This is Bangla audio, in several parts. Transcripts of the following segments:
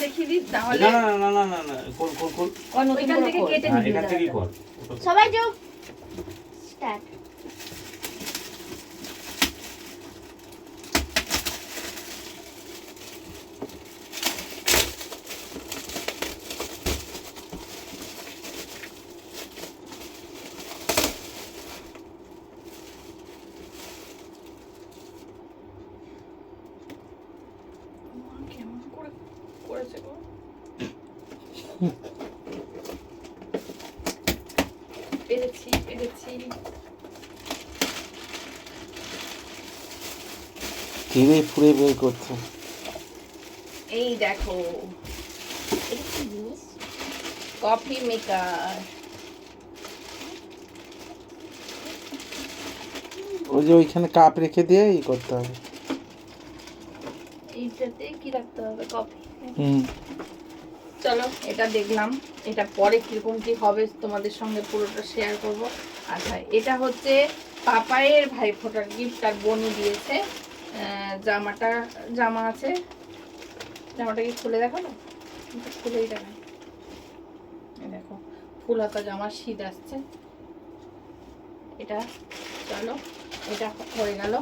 দেখিয়ে দিই তাহলে। না না না না না না কোন ওইখান থেকে কেটে হ্যাঁ নিবি এখান থেকেই কর। সবাই চুপ স্টার্ট। কেমন করে করেছে গো? পেরেছি পেরেছি। ধীরে ফুরে বের করছে। এই দেখো এটা কি জিনিস? Coffee maker. ওই যে ওইখানে কাপ রেখে দিয়ে ই করতে হবে। এইটাতে কি রাখতে হবে? কফি। হুম। চলো এটা দেখলাম, এটা পরে কিরকম কি হবে তোমাদের সঙ্গে পুরোটা শেয়ার করব। আচ্ছা এটা হচ্ছে পাপায়ের ভাইফোঁটার গিফট, তার বোনই দিয়েছে। জামা আছে, জামাটা কি খুলে দেখো না, খুলেই দেখায়। দেখো ফুল হাতা জামা, শীত আসছে এটা। চলো এটা হয়ে গেল।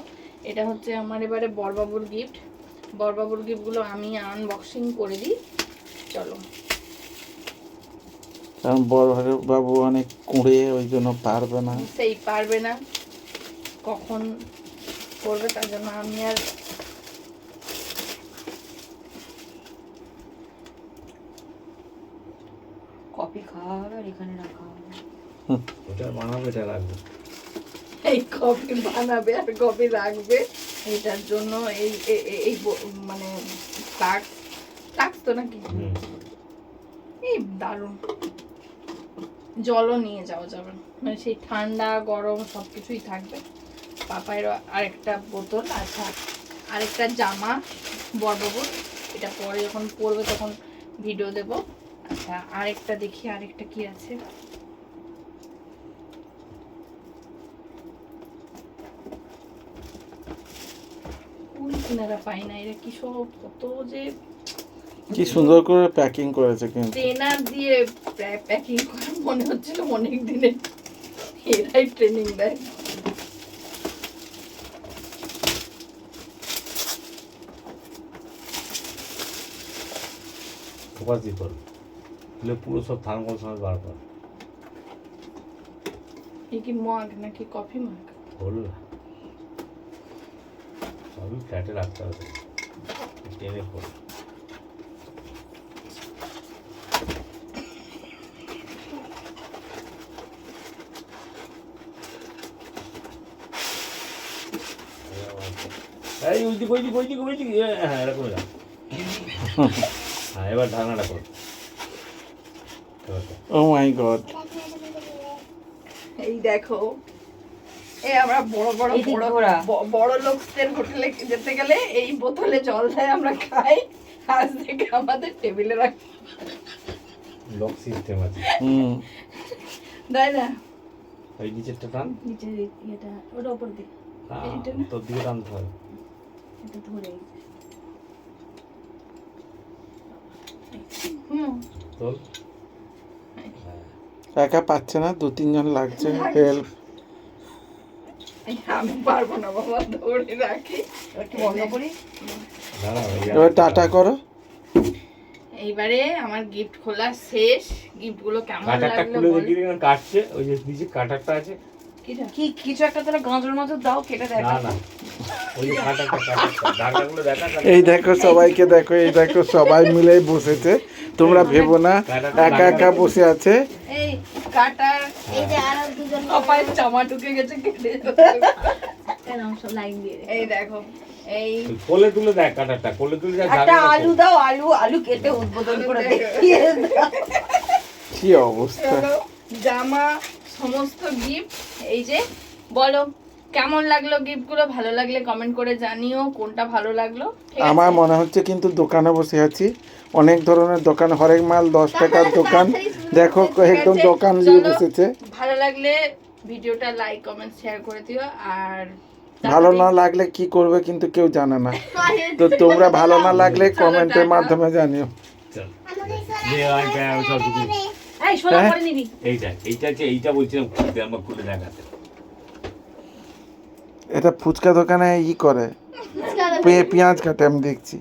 এটা হচ্ছে আমার এবারে বড়বাবুর গিফট। বড়বাবুর গিফটগুলো আমি আনবক্সিং করে দিই। চলো। কারণ বড় বাবু অনেক কুঁড়ে, ওই জন্য পারবে না। সেই পারবে না, কখন করবে, তার জন্য আমি আর কফি খাওয়া হবে আর এখানে রাখা হবে। ওটা বানাবে, এটা রাখবে। এই কফি বানাবে আর কফি রাখবে, এটার জন্য এই এই মানে ফ্লাক্স তো নাকি, এই দারুণ। জলও নিয়ে যাওয়া যাবে, মানে সেই ঠান্ডা গরম সব কিছুই থাকবে। পাপায়ের আরেকটা বোতল, আচ্ছা আরেকটা জামা বড়বাবুর, এটা পরে যখন পরবে তখন ভিডিও দেব। আচ্ছা আরেকটা দেখি, আরেকটা কি আছে। কিনারা পাই না, এরা কি সব কত যে কি সুন্দর করে প্যাকিং করেছে কিন্তু। ট্রেনার দিয়ে প্যাকিং করা, মনে হচ্ছিল অনেক দিনের এরাই ট্রেনিং দেয়। ফোকাস দিয়ে কর, তাহলে পুরো সব থার্মোকল সময় বার কর। এই কি মগ নাকি কফি মগ? হলো না, সবই ফ্ল্যাটে রাখতে হবে, টেনে কর। এই ওইদিকে ওইদিকে ওইদিকে ওইদিকে, হ্যাঁ এরকম রাখ। হ্যাঁ এবার ঢাকনাটা কর। ও মাই গড। এই দেখো, এই আমরা বড় বড় বড় লোকদের হোটেলে যেতে গেলে এই বোতলে জল দেয়, আমরা খাই, আজ থেকে আমাদের টেবিলে রাখি। লক সিস্টেম আছে। দেয় না, এই নিচেরটা টান, নিচে এটা ওটা উপর দিকে, তোর দিকে টানতে হবে। এটা ধরে তোর একা পাচ্ছে না, 2-3 জন লাগছে হেল্প। আমি পারবো না বাবা, ধরে রাখি। বন্ধ করি। এবার টাটা করো। এইবারে আমার গিফট খোলা শেষ। গিফট গুলো কেমন কাটারটা লাগলো খুলে বল। দেখি, কাটছে ওই যে নিচে কাটারটা আছে। কি কিছু একটা তাহলে গাঁজর মাঝে দাও, কেটে না দেখা। না, ওই যে কাটারটা ঢাকাগুলো দেখা। এই দেখো সবাইকে দেখো, এই দেখো সবাই মিলে বসেছে, তোমরা ভেবো না একা একা বসে আছে। এই কাটার, এই যে আর দুজন কপালে জামা ঢুকে গেছে, কেটে কেন সব লাইন দিয়ে। এই দেখো, এই কোলে তুলে দেখ, কাটারটা কোলে তুলে দেখ। একটা আলু দাও, আলু কেটে উদ্বোধন করে দেখিয়ে দাও। কি অবস্থা। হলো জামা, সমস্ত গিফট। এই যে বলো কেমন লাগলো গিফট গুলো, ভালো লাগলে কমেন্ট করে জানিও কোনটা ভালো লাগলো। ঠিক আছে? আমার মনে হচ্ছে কিন্তু দোকানে বসে আছি, অনেক ধরনের দোকান, হরেক মাল 10 টাকার দোকান, দেখো একদম দোকান নিয়ে বসেছে। ভালো লাগলে ভিডিওটা লাইক কমেন্ট শেয়ার করে দিও। আর ভালো না লাগলে কি করবে কিন্তু কেউ জানে না, তো তোমরা ভালো না লাগলে কমেন্টের মাধ্যমে জানিও। চল নে আই গায় চল তুই এই সোনা হ্যাঁ? পরে নিবি এইটা বলছিলাম খুলতে আমার খুলে দেখাতে এটা ফুচকা দোকানে ই করে পেঁয়াজ কাটে আমি দেখছি